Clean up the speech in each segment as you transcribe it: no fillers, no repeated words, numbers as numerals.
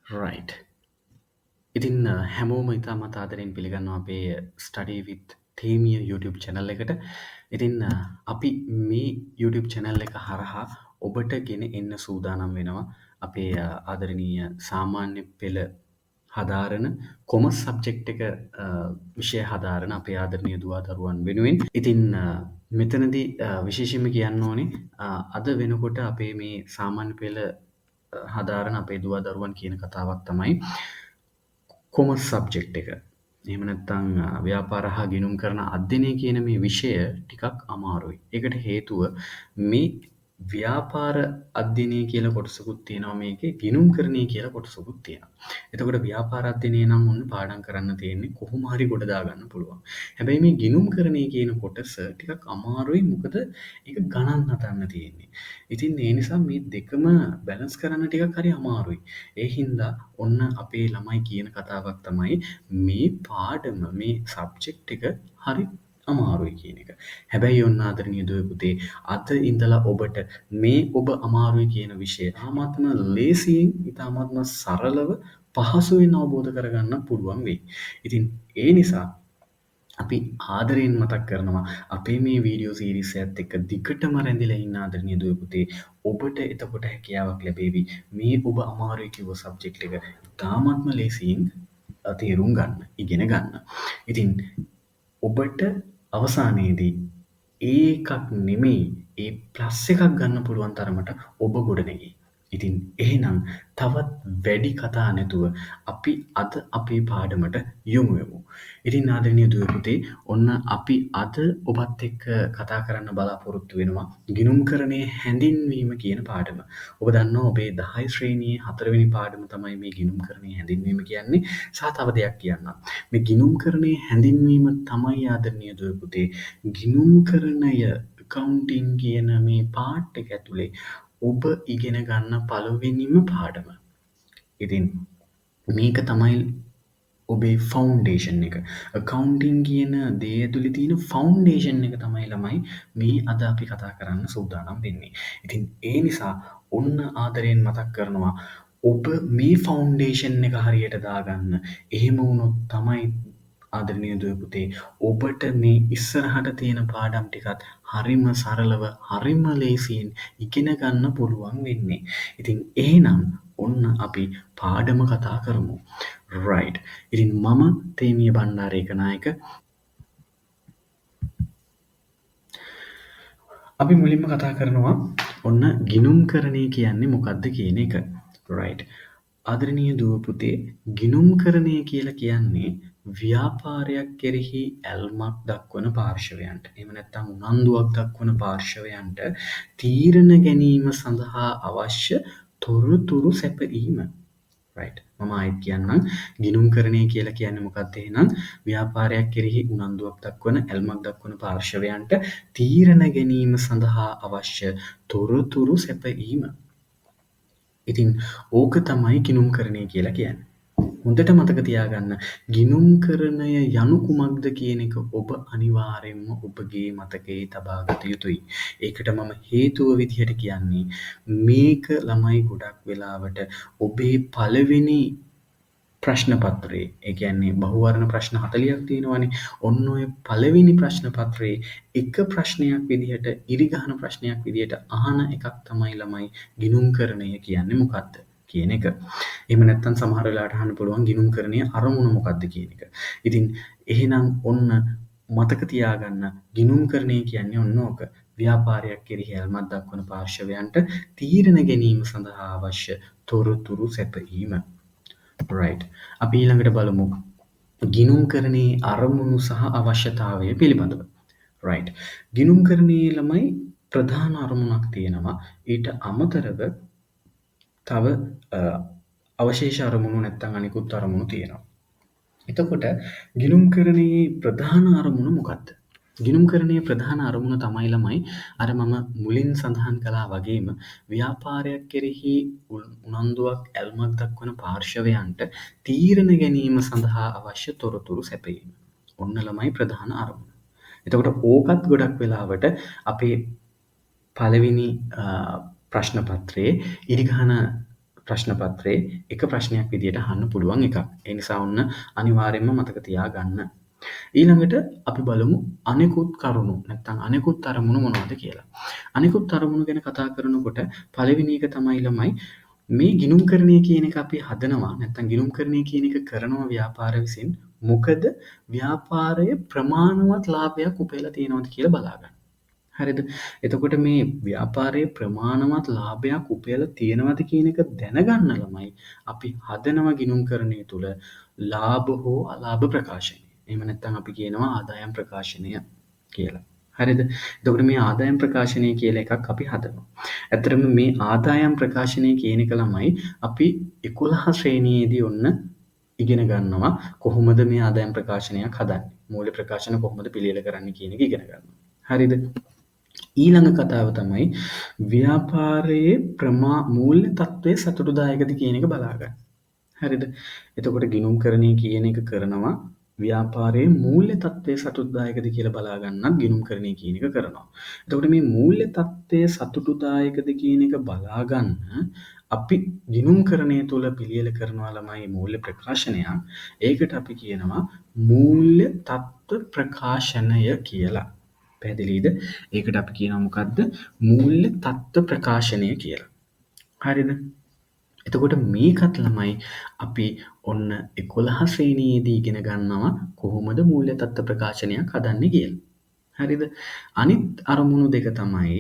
Right. ඉතින් හැමෝම ඉතාමත් ආදරෙන් පිළිගන්නවා අපේ ස්ටඩි විත් තේමිය YouTube channel එකට. ඉතින් අපි මේ YouTube channel එක හරහා ඔබට ගෙන එන්න සූදානම් වෙනවා අපේ ආදරණීය සාමාන්‍ය පෙළ හදාරන කොමර්ස් සබ්ජෙක්ට් එක විෂය හදාරන අපේ ආදරණීය දුවා දරුවන් වෙනුවෙන්. ඉතින් මෙතනදී විශේෂයෙන්ම කියන්න ඕනේ අද වෙනකොට අපේ මේ සාමාන්‍ය පෙළ හදාරන අපේ දුවා දරුවන් කියන කතාවක් තමයි කොමර්ස් සබ්ජෙක්ට් එක. එහෙම නැත්නම් ව්‍යාපාර හා ගිණුම් කරන අධ්‍යයනය කියන මේ විෂය ටිකක් අමාරුයි. ඒකට හේතුව මේ ව්‍යාපාර අධ්‍යයනය කියලා කොටසකුත් තියෙනවා මේකේ ගිණුම්කරණය කියලා කොටසකුත් තියෙනවා. එතකොට ව්‍යාපාර අධ්‍යයනය නම් ඔන්න පාඩම් කරන්න තියෙන්නේ කොහොම හරි ගොඩ දාගන්න පුළුවන්. හැබැයි මේ ගිණුම්කරණය කියන කොටස ටිකක් අමාරුයි මොකද ඒක ගණන් හදන්න තියෙන්නේ. ඉතින් ඒ නිසා මේ දෙකම බැලන්ස් කරන්න ටිකක් හරි අමාරුයි. ඒ හින්දා ඔන්න අපේ ළමයි කියන කතාවක් තමයි මේ පාඩම මේ සබ්ජෙක්ට් එක හරි අමාරුයි කියන එක. හැබැයි ඔන්න ආදරණීය දුවේ පුතේ අද ඉඳලා ඔබට මේ ඔබ අමාරුයි කියන විෂය ඉතාමත්ම ලේසියෙන් ඉතාමත්ම සරලව පහසුවෙන් අවබෝධ කරගන්න පුළුවන් වෙයි. ඉතින් ඒ නිසා අපි ආදරයෙන් මතක් කරනවා අපේ මේ වීඩියෝ සීරීස් එකත් එක්ක දිගටම රැඳිලා ඉන්න ආදරණීය දුවේ පුතේ ඔබට එතකොට හැකියාවක් ලැබේවි මේ ඔබ අමාරුයි කිව්ව සබ්ජෙක්ට් එක ඉතාමත්ම ලේසියෙන් තේරුම් ගන්න, ඉගෙන ගන්න. ඉතින් ඔබට අවසානයේදී ඒ එකක් නෙමෙයි ඒ ප්ලස් එකක් ගන්න පුළුවන් තරමට ඔබ ගොඩනැගෙයි. ඉතින් එහෙනම් තවත් වැඩි කතා නැතුව අපි අද අපේ පාඩමට යොමු වෙමු. ඉතින් ආදරණීය දුවේ පුතේ ඔන්න අපි අද ඔබත් එක්ක කතා කරන්න බලාපොරොත්තු වෙනවා ගිණුම්කරණයේ හැඳින්වීම කියන පාඩම. ඔබ දන්නවා ඔබේ 10 ශ්‍රේණියේ 4 වෙනි පාඩම තමයි මේ ගිණුම්කරණයේ හැඳින්වීම කියන්නේ. සහ තව දෙයක් කියන්නම්. මේ ගිණුම්කරණයේ හැඳින්වීම තමයි ආදරණීය දුවේ පුතේ ගිණුම්කරණය accounting කියන මේ පාර්ට් එක ඇතුලේ ඔබ ඉගෙන ගන්න පළවෙනිම පාඩම. ඉතින් මේක තමයි ඔබේ ෆවුන්ඩේෂන් එක. accounting කියන දේ ඇතුලේ තියෙන ෆවුන්ඩේෂන් එක තමයි ළමයි මේ අද අපි කතා කරන්න සූදානම් වෙන්නේ. ඉතින් ඒ නිසා ඔන්න ආදරයෙන් මතක් කරනවා ඔබ මේ ෆවුන්ඩේෂන් එක හරියට දාගන්න. එහෙම වුණොත් තමයි ආදරණීය දුවේ පුතේ ඔබට මේ ඉස්සරහට තියෙන පාඩම් ටිකත් හරිම සරලව හරිම ලේසියෙන් ඉගෙන ගන්න පුළුවන් වෙන්නේ. ඉතින් එහෙනම් ඔන්න අපි පාඩම කතා කරමු. රයිට්. ඉතින් මම තේමිය බණ්ඩාරේක නායක. අපි මුලින්ම කතා කරනවා ඔන්න ගිණුම්කරණය කියන්නේ මොකක්ද කියන එක. රයිට්. ආදරණීය දුව පුතේ ගිණුම්කරණය කියලා කියන්නේ ව්‍යාපාරයක් කෙරෙහි ඇල්මක් දක්වන පාර්ශවයන්ට එහෙම නැත්නම් උනන්දුවක් දක්වන පාර්ශවයන්ට තීරණ ගැනීම සඳහා අවශ්‍ය තොරතුරු සැපයීම. රයිට්. මම ආයෙත් කියන්නම් ගිණුම්කරණය කියලා කියන්නේ මොකක්ද එහෙනම් ව්‍යාපාරයක් කෙරෙහි උනන්දුවක් දක්වන ඇල්මක් දක්වන පාර්ශවයන්ට තීරණ ගැනීම සඳහා අවශ්‍ය තොරතුරු සැපයීම. ඉතින් ඕක තමයි ගිණුම්කරණය කියලා කියන්නේ. හොඳට මතක තියාගන්න ගිණුම්කරණය යනු කුමක්ද කියන එක ඔබ අනිවාර්යෙන්ම ඔබගේ මතකයේ තබා ගත යුතුයි. ඒකට මම හේතුව විදිහට කියන්නේ මේක ළමයි ගොඩක් වෙලාවට ඔබේ පළවෙනි ප්‍රශ්න පත්‍රයේ ඒ කියන්නේ බහුවර්ණ ප්‍රශ්න 40ක් තියෙනවානේ. ඔන්න ඔය පළවෙනි ප්‍රශ්න පත්‍රයේ එක ප්‍රශ්නයක් විදිහට ඉරිගහන ප්‍රශ්නයක් විදිහට අහන එකක් තමයි ළමයි ගිණුම්කරණය කියන්නේ මොකක්ද කියන එක. එහෙම නැත්නම් සමහර වෙලාවට අහන්න පුළුවන් ගිණුම්කරණයේ අරමුණ මොකක්ද කියන එක. ඉතින් එහෙනම් ඔන්න මතක තියාගන්න ගිණුම්කරණය කියන්නේ ඔන්න ඕක. ව්‍යාපාරයක් කෙරෙහි ඇල්මක් දක්වන පාර්ශවයන්ට තීරණ ගැනීම සඳහා අවශ්‍ය තොරතුරු සැපයීම. රයිට්. අපි ඊළඟට බලමු ගිණුම්කරණයේ අරමුණු සහ අවශ්‍යතාවය පිළිබඳව. රයිට්. ගිණුම්කරණයේ ළමයි ප්‍රධාන අරමුණක් තියෙනවා. ඊට අමතරව තව අවශේෂ අරමුණු නැත්නම් අනිකුත් අරමුණු තියෙනවා. එතකොට ගිණුම්කරණයේ ප්‍රධාන අරමුණ මොකක්ද? ගිණුම්කරණයේ ප්‍රධාන අරමුණ තමයි ළමයි අර මම මුලින් සඳහන් කළා වගේම ව්‍යාපාරයක් කෙරෙහි උනන්දුවක් ඇල්මක් දක්වන පාර්ශවයන්ට තීරණ ගැනීම සඳහා අවශ්‍ය තොරතුරු සැපයීම. ඔන්න ළමයි ප්‍රධාන අරමුණ. එතකොට ඕකත් ගොඩක් වෙලාවට අපේ පළවෙනි ප්‍රශ්න පත්‍රයේ ඉරිගහන ප්‍රශ්න පත්‍රයේ එක ප්‍රශ්නයක් විදියට අහන්න පුළුවන් එකක්. ඒ නිසා ඔන්න අනිවාර්යයෙන්ම මතක තියාගන්න. ඊළඟට අපි බලමු අනෙකුත් කරුණු නැත්නම් අනෙකුත් අරමුණු මොනවද කියලා. අනෙකුත් අරමුණු ගැන කතා කරනකොට පළවෙනි එක තමයි ළමයි මේ ගිණුම්කරණය කියන එක අපි හදනවා නැත්නම් ගිණුම්කරණය කියන එක කරනවා ව්‍යාපාර විසින්. මොකද ව්‍යාපාරයේ ප්‍රමාණවත් ලාභයක් උපයලා තියෙනවද කියලා බලාගන්න. හරිද? එතකොට මේ ව්‍යාපාරයේ ප්‍රමාණවත් ලාභයක් උපයලා තියෙනවද කියන එක දැනගන්න ළමයි අපි හදනවා ගිණුම්කරණය තුල ලාභ හෝ අලාභ ප්‍රකාශනය. එහෙම නැත්නම් අපි කියනවා ආදායම් ප්‍රකාශනය කියලා. හරිද? එතකොට මේ ආදායම් ප්‍රකාශනය කියලා එකක් අපි හදනවා. ඇත්තටම මේ ආදායම් ප්‍රකාශනය කියන එක ළමයි අපි 11 ශ්‍රේණියේදී ඔන්න ඉගෙන ගන්නවා කොහොමද මේ ආදායම් ප්‍රකාශනයක් හදන්නේ. මූල්‍ය ප්‍රකාශන කොහොමද පිළියෙල කරන්නේ කියන එක ඉගෙන ගන්නවා. හරිද? ඊළඟ කතාව තමයි ව්‍යාපාරයේ මූල්‍ය තත්ත්වය සතුටුදායකද කියන එක බලාගන්න. හරිද? එතකොට ගිණුම්කරණය කියන එක කරනවා ව්‍යාපාරයේ මූල්‍ය තත්ත්වය සතුටුදායකද කියලා බලාගන්නත් ගිණුම්කරණය කියන එක කරනවා. එතකොට මේ මූල්‍ය තත්ත්වය සතුටුදායකද කියන එක බලාගන්න අපි ගිණුම්කරණය තුළ පිළියෙල කරනවා ළමයි මූල්‍ය ප්‍රකාශනයක්. ඒකට අපි කියනවා මූල්‍ය තත්ත්ව ප්‍රකාශනය කියලා. පැහැදිලිද? ඒකට අපි කියනවා මොකද්ද? මූල්‍ය තත්ත්ව ප්‍රකාශනය කියලා. හරිද? එතකොට මේකත් ළමයි අපි ඔන්න 11 ශ්‍රේණියේදී ඉගෙන ගන්නවා කොහොමද මූල්‍ය තත්ත්ව ප්‍රකාශනයක් හදන්නේ කියලා. හරිද? අනිත් අරමුණු දෙක තමයි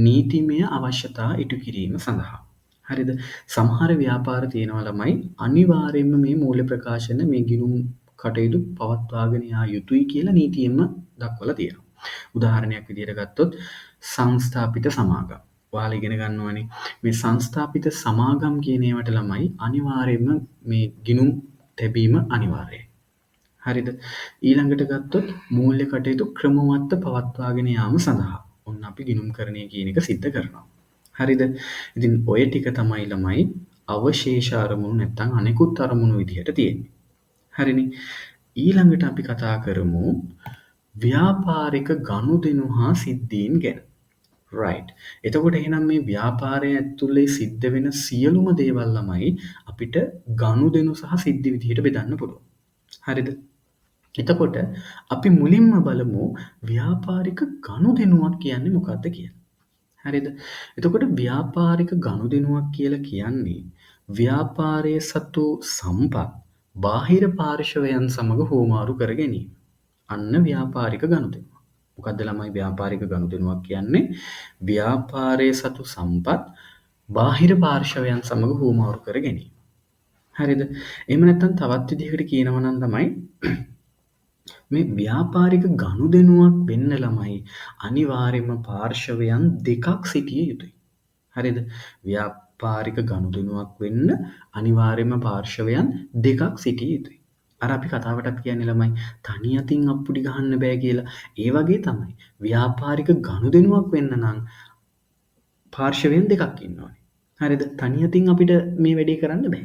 නීතිමය අවශ්‍යතා ඉටු කිරීම සඳහා. හරිද? සමහර ව්‍යාපාර තියෙනවා ළමයි අනිවාර්යයෙන්ම මේ මූල්‍ය ප්‍රකාශන මේ ගිණුම් කටයුතු පවත්වාගෙන යා යුතුයි කියලා නීතියෙන්ම දක්වලා තියෙනවා. උදාහරණයක් විදිහට ගත්තොත් සංස්ථාපිත සමාගම්. ඔයාලා ඉගෙන ගන්න ඕනේ මේ සංස්ථාපිත සමාගම් කියන ඒවාට ළමයි අනිවාර්යයෙන්ම මේ ගිණුම් තැබීම අනිවාර්යයි. හරිද? ඊළඟට ගත්තොත් මූල්‍ය කටයුතු ක්‍රමවත්ව පවත්වාගෙන යාම සඳහා ඔන්න අපි ගිණුම්කරණය කියන එක සිද්ධ කරනවා. හරිද? ඉතින් ඔය ටික තමයි ළමයි අවශේෂ අරමුණු නැත්නම් අනෙකුත් අරමුණු විදිහට තියෙන්නේ. හරිනේ? ඊළඟට අපි කතා කරමු ව්‍යාපාරික ගනුදෙනු හා සිද්ධීන් ගැන. right. එතකොට එහෙනම් මේ ව්‍යාපාරය ඇතුලේ සිද්ධ වෙන සියලුම දේවල් ළමයි අපිට ගනුදෙනු සහ සිද්ධි විදිහට බෙදන්න පුළුවන්. හරිද? එතකොට අපි මුලින්ම බලමු ව්‍යාපාරික ගනුදෙනුවක් කියන්නේ මොකක්ද කියලා. හරිද? එතකොට ව්‍යාපාරික ගනුදෙනුවක් කියලා කියන්නේ ව්‍යාපාරයේ සතු සම්පත් බාහිර පාර්ශවයන් සමග හෝමාරු කර ගැනීම. අන්න ව්‍යාපාරික ගනුදෙනුව. මොකද්ද ළමයි ව්‍යාපාරික ගනුදෙනුවක් කියන්නේ? ව්‍යාපාරයේ සතු සම්පත් බාහිර පාර්ශවයන් සමග හෝමාරු කර ගැනීම. හරිද? එහෙම නැත්නම් තවත් විදිහකට කියනවා නම් තමයි මේ ව්‍යාපාරික ගනුදෙනුවක් වෙන්න ළමයි අනිවාර්යයෙන්ම පාර්ශවයන් දෙකක් සිටිය යුතුයි. හරිද? ව්‍යාපාරික ගනුදෙනුවක් වෙන්න අනිවාර්යයෙන්ම පාර්ශවයන් දෙකක් සිටිය යුතුයි. අර අපි කතාවටත් කියන්නේ ළමයි තනි අතින් අප්පුඩි ගහන්න බෑ කියලා. ඒ වගේ තමයි ව්‍යාපාරික ගනුදෙනුවක් වෙන්න නම් පාර්ශවයන් දෙකක් ඉන්න ඕනේ. හරිද? තනි අතින් අපිට මේ වැඩේ කරන්න බෑ.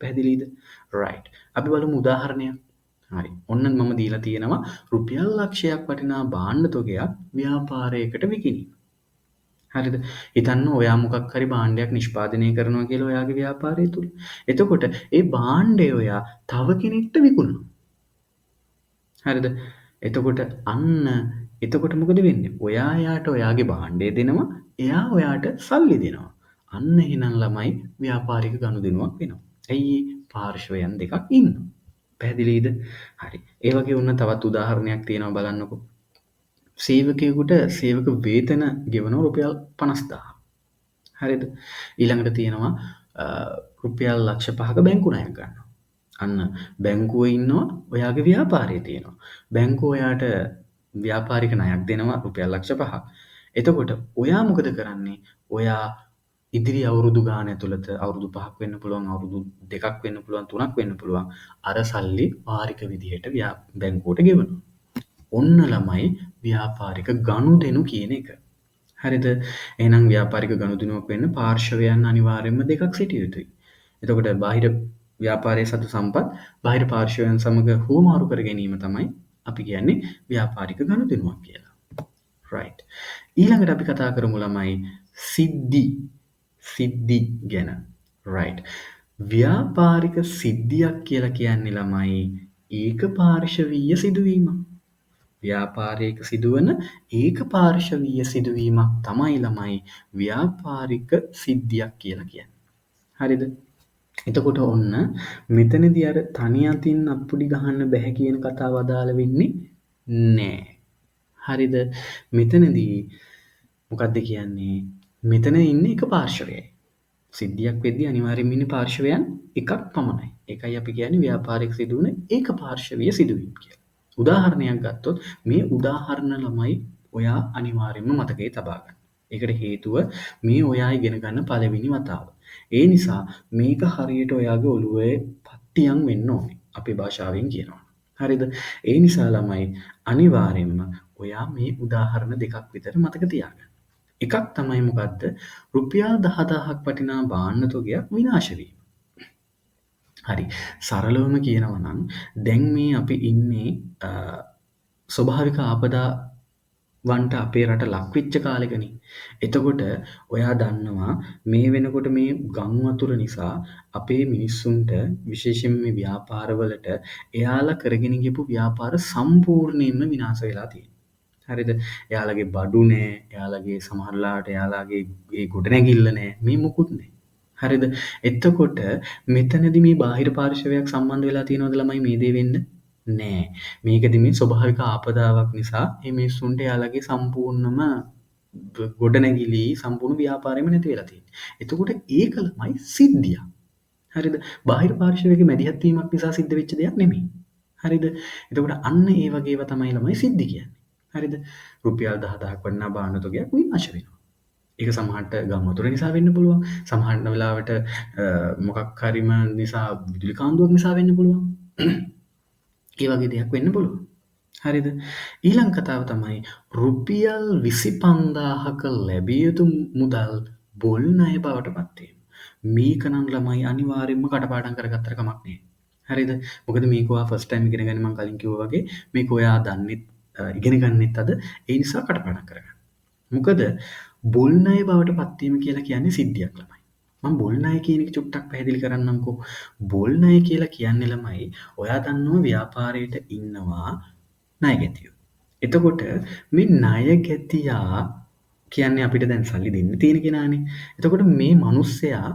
පැහැදිලිද? right. අපි බලමු උදාහරණයක්. හරි. ඔන්න මම දීලා තියෙනවා රුපියල් ලක්ෂයක් වටිනා භාණ්ඩ තොගයක් ව්‍යාපාරයකට විකිණීම. හරිද? හිතන්න ඔයා මොකක් හරි භාණ්ඩයක් නිෂ්පාදනය කරනවා කියලා ඔයාගේ ව්‍යාපාරය තුල. එතකොට ඒ භාණ්ඩය ඔයා තව කෙනෙක්ට විකුණනවා. හරිද? එතකොට මොකද වෙන්නේ? ඔයා එයාට ඔයාගේ භාණ්ඩය දෙනවා, එයා ඔයාට සල්ලි දෙනවා. අන්න එහෙනම් ළමයි ව්‍යාපාරික ගනුදෙනුවක් වෙනවා. ඇයි පාර්ශවයන් දෙකක් ඉන්නවා. පැහැදිලිද? හරි. ඒ වගේ වුණ තවත් උදාහරණයක් තියෙනවා බලන්නකෝ. සේවකයෙකුට සේවක වේතන ගෙවනවා රුපියල් 50000. හරිද? ඊළඟට තියෙනවා රුපියල් ලක්ෂ 5ක බැංකු ණයක් ගන්නවා. අන්න බැංකුවේ ඉන්නවා ඔයාගේ ව්‍යාපාරය තියෙනවා. බැංකුව ඔයාට ව්‍යාපාරික ණයක් දෙනවා රුපියල් ලක්ෂ 5ක්. එතකොට ඔයා මොකද කරන්නේ? ඔයා ඉදිරි අවුරුදු ගාන ඇතුළත අවුරුදු 5ක් වෙන්න පුළුවන්, අවුරුදු 2ක් වෙන්න පුළුවන්, 3ක් වෙන්න පුළුවන්. අර සල්ලි වාරික විදිහට බැංකුවට ගෙවනවා. ඔන්න ළමයි ව්‍යාපාරික ගනුදෙනු කියන එක. හරිද? එහෙනම් ව්‍යාපාරික ගනුදෙනුවක් වෙන්න පාර්ශවයන් අනිවාර්යයෙන්ම දෙකක් සිටිය යුතුයි. එතකොට බාහිර ව්‍යාපාරයේ සතු සම්පත් බාහිර පාර්ශවයන් සමග හුවමාරු කර ගැනීම තමයි අපි කියන්නේ ව්‍යාපාරික ගනුදෙනුවක් කියලා. right. ඊළඟට අපි කතා කරමු ළමයි සිද්ධි ගැන. රයිට්. ව්‍යාපාරික සිද්ධියක් කියලා කියන්නේ ළමයි ඒකපාර්ශවීය සිදුවීමක්. ව්‍යාපාරයක සිදුවන ඒකපාර්ශවීය සිදුවීමක් තමයි ළමයි ව්‍යාපාරික සිද්ධියක් කියලා කියන්නේ. හරිද? එතකොට ඔන්න මෙතනදී අර තනි අතින් අප්පුඩි ගහන්න බැහැ කියන කතාව අදාළ වෙන්නේ නෑ. හරිද? මෙතනදී මොකක්ද කියන්නේ? මෙතන ඉන්නේ එක පාර්ශවයයි. සිද්ධියක් වෙද්දී අනිවාර්යෙන්ම ඉන්නේ පාර්ශවයන් එකක් පමණයි. ඒකයි අපි කියන්නේ ව්‍යාපාරික සිදුවන ඒක පාර්ශවීය සිදුවීම් කියලා. උදාහරණයක් ගත්තොත් මේ උදාහරණ ළමයි ඔයා අනිවාර්යෙන්ම මතකයේ තබා ගන්න. ඒකට හේතුව මේ ඔයා ඉගෙන ගන්න පළවෙනි වතාව. ඒ නිසා මේක හරියට ඔයාගේ ඔළුවේ පට්ටියම් වෙන්න ඕනේ. අපේ භාෂාවෙන් කියනවා. හරිද? ඒ නිසා ළමයි අනිවාර්යෙන්ම ඔයා මේ උදාහරණ දෙකක් විතර මතක තියාගන්න. එකක් තමයි මොකද්ද? රුපියල් 10,000ක් වටිනා භාණ්ඩ තොගයක් විනාශ වීම. හරි. සරලවම කියනවා නම් දැන් මේ අපි ඉන්නේ ස්වභාවික ආපදා වන්ට අපේ රට ලක් වෙච්ච කාලෙකනේ. එතකොට ඔයා දන්නවා මේ වෙනකොට මේ ගම් වතුර නිසා අපේ මිනිස්සුන්ට විශේෂයෙන් මේ ව්‍යාපාරවලට එයාලා කරගෙන ගියපු ව්‍යාපාර සම්පූර්ණයෙන්ම විනාශ වෙලා තියෙනවා. හරිද? එයාලගේ බඩු නෑ, එයාලගේ සමහරලාට එයාලගේ ඒ ගොඩනැගිල්ල නෑ, මේ මුකුත් නෑ. හරිද? එතකොට මෙතනදී මේ බාහිර පාර්ශවයක් සම්බන්ධ වෙලා තියෙනවද ළමයි මේ දේ වෙන්න? නෑ. මේකෙදි මේ ස්වභාවික ආපදාවක් නිසා මේ මිනිස්සුන්ට එයාලගේ සම්පූර්ණම ගොඩනැගිලි සම්පූර්ණ ව්‍යාපාරෙම නැති වෙලා තියෙන්නේ. එතකොට ඒක ළමයි සිද්ධියක්. හරිද? බාහිර පාර්ශවයක මැදිහත් වීමක් නිසා සිද්ධ වෙච්ච දෙයක් නෙමෙයි. හරිද? එතකොට අන්න ඒ වගේව තමයි ළමයි සිද්ධි කියන්නේ. හරිද? රුපියල් 10,000ක් වටිනා භාණ්ඩ තොගයක් විනාශ වෙනවා. ඒක සමහරට ගම් වතුර නිසා වෙන්න පුළුවන්. සමහර වෙලාවට මොකක් හරිම නිසා විදුලි කාන්දුවක් නිසා වෙන්න පුළුවන්. ඒ වගේ දෙයක් වෙන්න පුළුවන්. හරිද? ඊළඟ කතාව තමයි රුපියල් 25000ක ලැබිය යුතු මුදල් බොල් ණය බවට පත් වීම. මේක නම් ළමයි අනිවාර්යෙන්ම කටපාඩම් කරගත්තට කමක් නැහැ. හරිද? මොකද මේක ඔයා ෆස්ට් ටයිම් ඉගෙන ගන්න මම කලින් කිව්වා වගේ මේක ඔයා දන්නෙත් ඉගෙන ගන්නෙත් අද ඒ නිසා කටපාඩම් කරගන්න. මොකද බොල් ණය බවට පත් වීම කියලා කියන්නේ සිද්ධියක් ළමයි. මම බොල් ණය කියන එක චුට්ටක් පැහැදිලි කරන්නම්කෝ. බොල් ණය කියලා කියන්නේ ළමයි ඔයා දන්නවා ව්‍යාපාරයට ඉන්නවා ණයගැතියෝ. එතකොට මේ ණයගැතියා කියන්නේ අපිට දැන් සල්ලි දෙන්න තියෙන කෙනානේ. එතකොට මේ මිනිස්සයා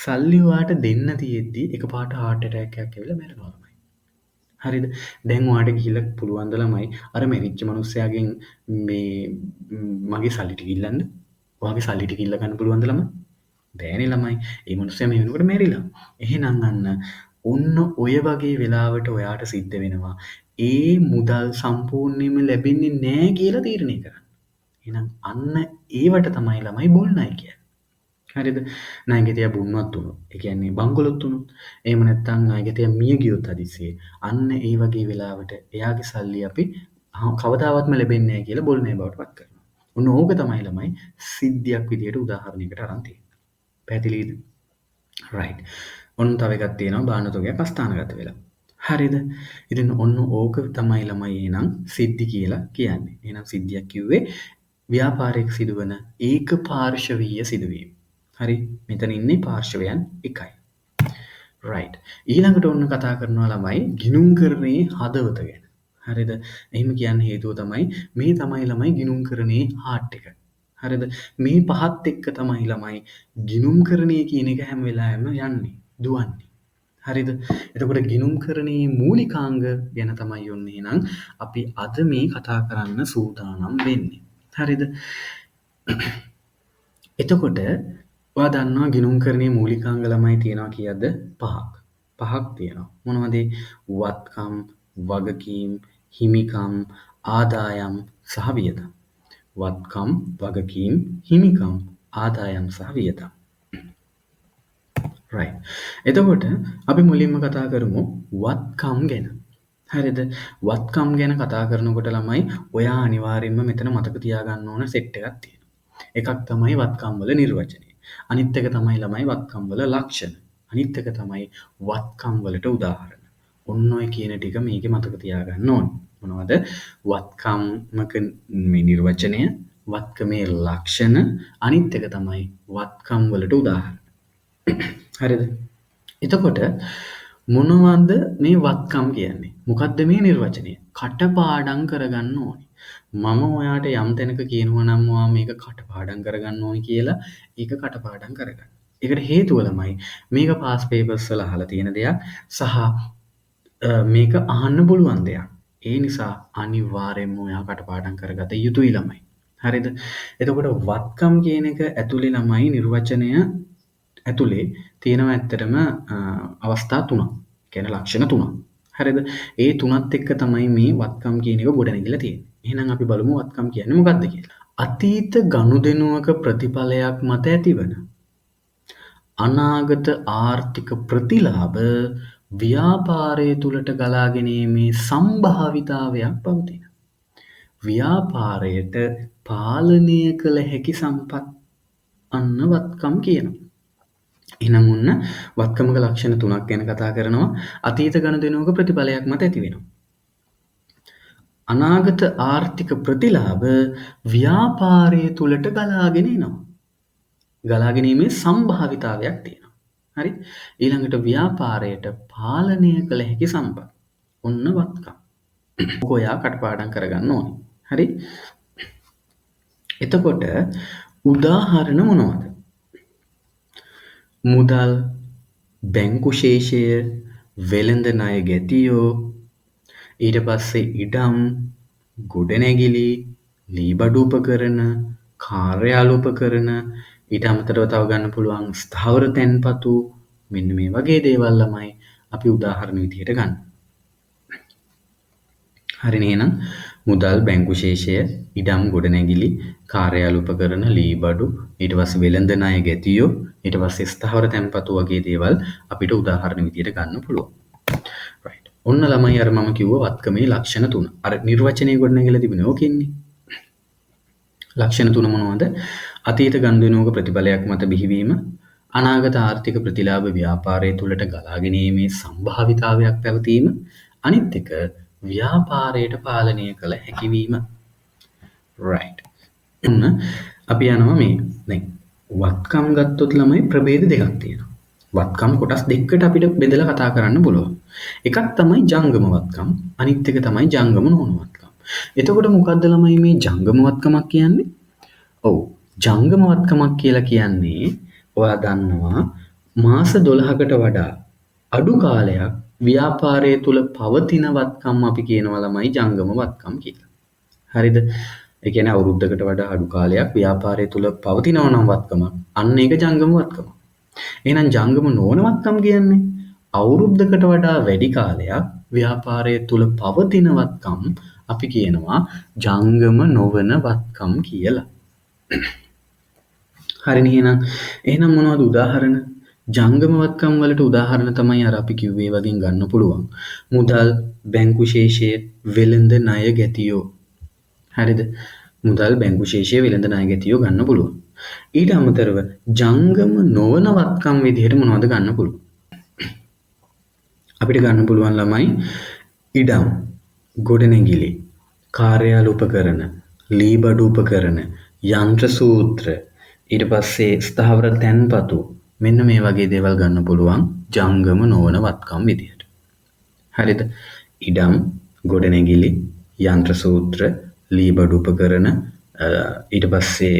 සල්ලි ඔයාට දෙන්න තියෙද්දි එකපාරට heart attack එකක් ඇවිල්ලා මැරෙනවා ළමයි. හරිද? දැන් ඔයාට ගිහිල්ලා පුළුවන් ද ළමයි අර මැරිච්ච මිනිස්සයාගෙන් මේ මගේ සල්ලි ටික ඉල්ලන්න. ඔයාගේ සල්ලි ටික ඉල්ල ගන්න පුළුවන්ද ළමයි? බෑනේ ළමයි. ඒ මිනිස්සයා මේ වෙනකොට මැරිලා. එහෙනම් අන්න ඔන්න ඔය වගේ වෙලාවට ඔයාට සිද්ධ වෙනවා ඒ මුදල් සම්පූර්ණයෙන්ම ලැබෙන්නේ නෑ කියලා තීරණය කරන්න. එහෙනම් අන්න ඒවට තමයි ළමයි බොල් ණය කියන්නේ. හරිද? ණයගැතියා බුන්නවත් වුණොත්, ඒ කියන්නේ බංකොලොත් වුණොත්, එහෙම නැත්නම් ණයගැතියා මිය ගියොත් හදිස්සියේ අන්න ඒ වගේ වෙලාවට එයාගේ සල්ලි අපි කවදාවත්ම ලැබෙන්නේ නැහැ කියලා බොල් ණය බවට පත් කරනවා. ඔන්න ඕක තමයි ළමයි සිද්ධියක් විදියට උදාහරණයකට අරන් තියෙන්නේ. පැහැදිලිද? රයිට්. ඔන්න තව එකක් තියෙනවා භාණ්ඩ තොගයක් අස්ථානගත වෙලා. හරිද? ඉතින් ඔන්න ඕක තමයි ළමයි එහෙනම් සිද්ධි කියලා කියන්නේ. එහෙනම් සිද්ධියක් කිව්වේ ව්‍යාපාරයක සිදුවන ඒක පාර්ශවීය සිදුවීම. හරි? මෙතන ඉන්නේ පාර්ශවයන් එකයි. රයිට්. ඊළඟට ඔන්න කතා කරනවා ළමයි ගිණුම් කරණයේ හදවත ගැන. හරිද? එහෙම කියන්න හේතුව තමයි මේ තමයි ළමයි ගිණුම් කරණයේ හાર્ට් එක. හරිද? මේ පහත් එක්ක තමයි ළමයි ගිණුම් කරණය කියන එක හැම වෙලාවෙම යන්නේ, දුවන්නේ. හරිද? එතකොට ගිණුම් කරණයේ මූලිකාංග ගැන තමයි යන්නේ එහෙනම් අපි අද මේ කතා කරන්න සූදානම් වෙන්නේ. හරිද? එතකොට ඔයා දන්නවා ගිණුම් කරණයේ මූලිකාංග ළමයි තියෙනවා කීයද? 5ක්. 5ක් තියෙනවා. මොනවද? වත්කම්, වගකීම්, හිමිකම්, ආදායම් සහ වියදම්. වත්කම්, වගකීම්, හිමිකම්, ආදායම් සහ වියදම්. right. එතකොට අපි මුලින්ම කතා කරමු වත්කම් ගැන. හරිද? වත්කම් ගැන කතා කරනකොට ළමයි ඔයා අනිවාර්යයෙන්ම මෙතන මතක තියාගන්න ඕන සෙට් එකක් තියෙනවා. එකක් තමයි වත්කම් වල නිර්වචනය. අනිත් එක තමයි ළමයි වත්කම් වල ලක්ෂණ. අනිත් එක තමයි වත්කම් වලට උදාහරණ. ඔන්න ඔය කියන ටික මේකේ මතක තියාගන්න ඕනේ. මොනවද? වත්කම්මක මේ නිර්වචනය, වත්කමේ ලක්ෂණ, අනිත් එක තමයි වත්කම් වලට උදාහරණ. හරිද? එතකොට මොනවද මේ වත්කම් කියන්නේ? මොකද්ද මේ නිර්වචනය? කටපාඩම් කරගන්න ඕනේ. මම ඔයාට යම් තැනක කියනවා නම් ඔයා මේක කටපාඩම් කරගන්න ඕනේ කියලා ඒක කටපාඩම් කරගන්න. ඒකට හේතුව ළමයි මේක පාස් පේපර්ස් වල අහලා තියෙන දෙයක් සහ මේක අහන්න පුළුවන් දෙයක්. ඒ නිසා අනිවාර්යෙන්ම ඔයා කටපාඩම් කරගත යුතුයි ළමයි. හරිද? එතකොට වත්කම් කියන එක ඇතුලේ ළමයි නිර්වචනය ඇතුලේ තියෙනවා ඇත්තටම අවස්ථා 3ක්. කියන්නේ ලක්ෂණ 3ක්. හරිද? ඒ තුනත් එක්ක තමයි මේ වත්කම් කියන එක ගොඩනැගිලා තියෙන්නේ. එහෙනම් අපි බලමු වත්කම් කියන්නේ මොකක්ද කියලා. අතීත ගනුදෙනුවක ප්‍රතිඵලයක් මත ඇතිවන අනාගත ආර්ථික ප්‍රතිලාභ ව්‍යාපාරය තුළට ගලා ගැනීමේ සම්භාවිතාවයක් පවතින. ව්‍යාපාරයට පාලනය කළ හැකි සම්පත් අන්න වත්කම් කියනවා. එහෙනම් ඔන්න වත්කමක ලක්ෂණ 3ක් ගැන කතා කරනවා. අතීත ගනුදෙනුවක ප්‍රතිඵලයක් මත ඇති වෙනවා. අනාගත ආර්ථික ප්‍රතිලාභ ව්‍යාපාරය තුළට ගලාගෙන එනවා. ගලා ගැනීමේ සම්භාවිතාවයක් තියෙනවා. හරි? ඊළඟට ව්‍යාපාරයට පාලනය කළ හැකි සම්පත්. ඔන්න වත්කම්. ඔයා කටපාඩම් කරගන්න ඕනේ. හරි? එතකොට උදාහරණ මොනවද? මුදල්, බැංකු ශේෂය, වෙළඳ ණය ගැතියෝ, ඊට පස්සේ ඉඩම්, ගොඩනැගිලි, ලීබඩු උපකරණ, කාර්යාල උපකරණ, ඊට අමතරව තව ගන්න පුළුවන් ස්ථාවර තැන්පතු, මෙන්න මේ වගේ දේවල් ළමයි අපි උදාහරණ විදිහට ගන්න. හරිනේ එහෙනම් මුදල්, බැංකු ශේෂය, ඉඩම්, ගොඩනැගිලි, කාර්යාල උපකරණ, ලීබඩු, ඊට පස්සේ වෙළඳ ණය ගැතියෝ, ඊට පස්සේ ස්ථාවර තැන්පතු වගේ දේවල් අපිට උදාහරණ විදිහට ගන්න පුළුවන්. right. ඔන්න ළමයි අර මම කිව්ව වත්කමේ ලක්ෂණ 3. අර නිර්වචනයේ ගොඩනැගිලා තිබුණේ ඕකෙන්නේ. ලක්ෂණ 3 මොනවද? අතීත ගනුදෙනුවක ප්‍රතිඵලයක් මත බිහිවීම, අනාගත ආර්ථික ප්‍රතිලාභ ව්‍යාපාරය තුළට ගලා ගැනීමේ සම්භාවිතාවයක් පැවතීම, අනිත් එක ව්‍යාපාරයට පාලනය කළ හැකිවීම. right. ඔන්න අපි යනවා මේ දැන් වත්කම් ගත්තොත් ළමයි ප්‍රභේද දෙකක් තියෙනවා. වත්කම් කොටස් දෙකකට අපිට බෙදලා කතා කරන්න පුළුවන්. එකක් තමයි ජංගම වත්කම්, අනිත් එක තමයි ජංගම නොවන වත්කම්. එතකොට මොකද්ද ළමයි මේ ජංගම වත්කමක් කියන්නේ? ඔව්, ජංගම වත්කමක් කියලා කියන්නේ ඔයා දන්නවා මාස 12කට වඩා අඩු කාලයක් ව්‍යාපාරය තුල පවතින වත්කම් අපි කියනවා ළමයි ජංගම වත්කම් කියලා. හරිද? ඒ කියන්නේ අවුරුද්දකට වඩා අඩු කාලයක් ව්‍යාපාරය තුල පවතිනවා නම් වත්කමක්. අන්න ඒක ජංගම වත්කම. එහෙනම් ජංගම නොවන වත්කම් කියන්නේ අවුරුද්දකට වඩා වැඩි කාලයක් ව්‍යාපාරය තුල පවතින වත්කම් අපි කියනවා ජංගම නොවන වත්කම් කියලා. හරිනේ එහෙනම් මොනවද උදාහරණ? ජංගම වත්කම් වලට උදාහරණ තමයි අර අපි කිව්වේ වගේ ගන්න පුළුවන්. මුදල්, බැංකු ශේෂය, වෙළඳ ණය ගැතියෝ. හරිද? මුදල්, බැංකු ශේෂය, වෙළඳ ණය ගැතියෝ ගන්න පුළුවන්. ඊට අමතරව ජංගම නොවන වත්කම් විදිහට මොනවද ගන්න පුළුවන්? අපිට ගන්න පුළුවන් ළමයි ඉඩම්, ගොඩනැගිලි, කාර්යාල උපකරණ, ලීබඩු උපකරණ, යන්ත්‍ර සූත්‍ර, ඊට පස්සේ ස්ථාවර තැන්පතු, මෙන්න මේ වගේ දේවල් ගන්න පුළුවන් ජංගම නොවන වත්කම් විදිහට. හරිද? ඉඩම්, ගොඩනැගිලි, යන්ත්‍ර සූත්‍ර, ලීබඩු උපකරණ, ඊට පස්සේ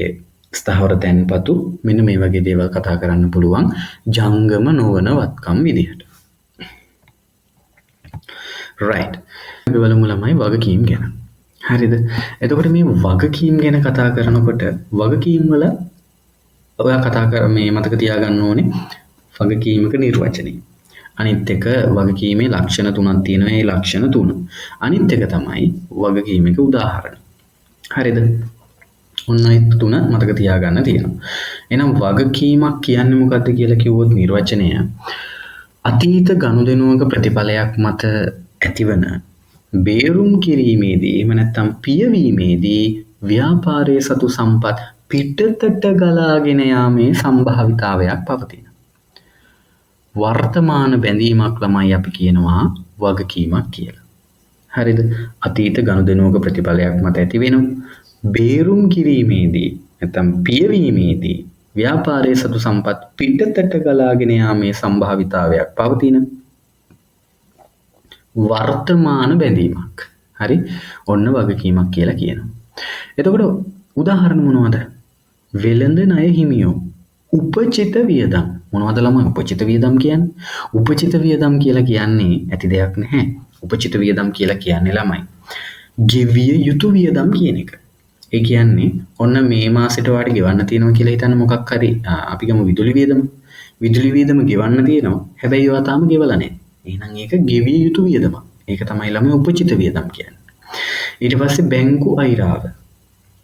ස්ථාවර තැන්පතු, මෙන්න මේ වගේ දේවල් කතා කරන්න පුළුවන් ජංගම නොවන වත්කම් විදිහට. right. අපි බලමු ළමයි වගකීම් ගැන. හරිද? එතකොට මේ වගකීම් ගැන කතා කරනකොට වගකීම් වල ඔයා කතා කර මේ මතක තියාගන්න ඕනේ වගකීමක නිර්වචනය. අනිත් එක වගකීමේ ලක්ෂණ 3ක් තියෙනවා. ඒ ලක්ෂණ 3. අනිත් එක තමයි වගකීමක උදාහරණ. හරිද? ඔන්න ඒ 3 මතක තියාගන්න තියෙනවා. එහෙනම් වගකීමක් කියන්නේ මොකක්ද කියලා කිව්වොත් නිර්වචනය අතීත ගනුදෙනුවක ප්‍රතිඵලයක් මත ඇතිවන බේරුම් කිරීමේදී එහෙම නැත්නම් පියවීමේදී ව්‍යාපාරයේ සතු සම්පත් පිටතට ගලාගෙන යාමේ සම්භාවිතාවයක් පවතින. වර්තමාන බැඳීමක් ළමයි අපි කියනවා වගකීමක් කියලා. හරිද? අතීත ගනුදෙනුවක ප්‍රතිඵලයක් මත ඇති වෙන බේරුම් කිරීමේදී නැත්නම් පියවීමේදී ව්‍යාපාරයේ සතු සම්පත් පිටතට ගලාගෙන යාමේ සම්භාවිතාවයක් පවතින වර්තමාන බැඳීමක්. හරි? ඔන්න වගකීමක් කියලා කියනවා. එතකොට උදාහරණ මොනවද? වෙළඳ ණය හිමියෝ උපචිත වියදම්. මොනවද ළමයි උපචිත වියදම් කියන්නේ? උපචිත වියදම් කියලා කියන්නේ ඇති දෙයක් නැහැ. උපචිත වියදම් කියලා කියන්නේ ළමයි ගෙවිය යුතු වියදම් කියන එක. ඒ කියන්නේ ඔන්න මේ මාසෙට වාට ගෙවන්න තියෙනවා කියලා හිතන්න මොකක් හරි අපි ගමු විදුලි වියදම. විදුලි වියදම ගෙවන්න තියෙනවා. හැබැයි ඒවා තාම ගෙවලා නැහැ. එහෙනම් ඒක ගෙවිය යුතු වියදමක්. ඒක තමයි ළමයි උපචිත වියදම් කියන්නේ. ඊට පස්සේ බැංකු අයිරාව.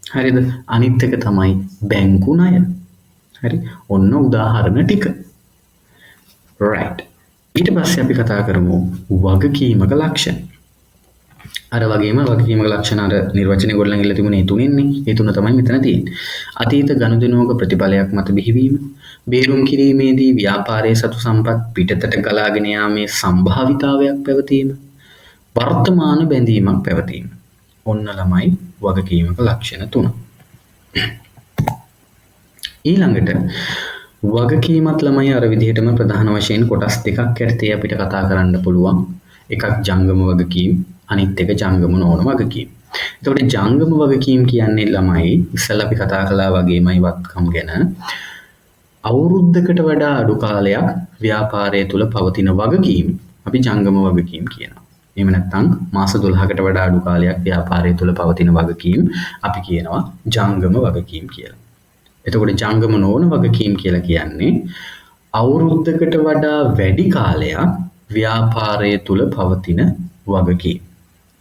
හරිද? අනිත් එක තමයි බැංකු ණය. හරි? ඔන්න උදාහරණ ටික. right. ඊට පස්සේ අපි කතා කරමු වගකීමක ලක්ෂණ. අර වගේම වගකීමක ලක්ෂණ අර නිර්වචනය ගොඩනැගිල්ල තිබුණේ තුනෙන්නේ. ඒ තුන තමයි මෙතන තියෙන්නේ. අතීත ගනුදෙනුවක ප්‍රතිඵලයක් මත බිහිවීම, බේරුම් කිරීමේදී ව්‍යාපාරයේ සතු සම්පත් පිටතට ගලාගෙන යාමේ සම්භාවිතාවයක් පැවතීම, වර්තමාන බැඳීමක් පැවතීම. ඔන්න ළමයි වගකීමක ලක්ෂණ තුන. ඊළඟට වගකීමත් ළමයි අර විදිහටම ප්‍රධාන වශයෙන් කොටස් දෙකක් යටතේ අපිට කතා කරන්න පුළුවන්. එකක් ජංගම වගකීම්, අනිත් එක ජංගම නොවන වගකීම්. එතකොට ජංගම වගකීම් කියන්නේ ළමයි ඉස්සෙල්ලා අපි කතා කළා වගේමයි වත්කම් ගැන අවුරුද්දකට වඩා අඩු කාලයක් ව්‍යාපාරය තුල පවතින වගකීම් අපි ජංගම වගකීම් කියනවා. එහෙම නැත්නම් මාස 12කට වඩා අඩු කාලයක් ව්‍යාපාරය තුල පවතින වගකීම් අපි කියනවා ජංගම වගකීම් කියලා. එතකොට ජංගම නොවන වගකීම් කියලා කියන්නේ අවුරුද්දකට වඩා වැඩි කාලයක් ව්‍යාපාරය තුල පවතින වගකීම්.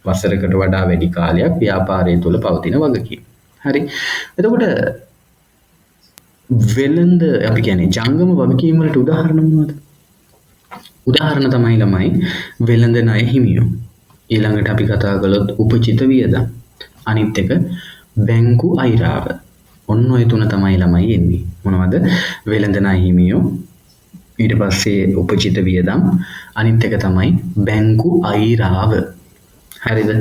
වසරකට වඩා වැඩි කාලයක් ව්‍යාපාරය තුල පවතින වගකීම්. හරි. එතකොට වෙළඳ අපි කියන්නේ ජංගම වගකීම් වලට උදාහරණ මොනවද? උදාහරණ තමයි ළමයි වෙළඳ ණය හිමියෝ. ඊළඟට අපි කතා කළොත් උපචිත වියදම්. අනිත් එක බැංකු අයිරාව. ඔන්න ඔය තුන තමයි ළමයි එන්නේ. මොනවද? වෙළඳ ණය හිමියෝ, ඊට පස්සේ උපචිත වියදම්, අනිත් එක තමයි බැංකු අයිරාව. හරිද?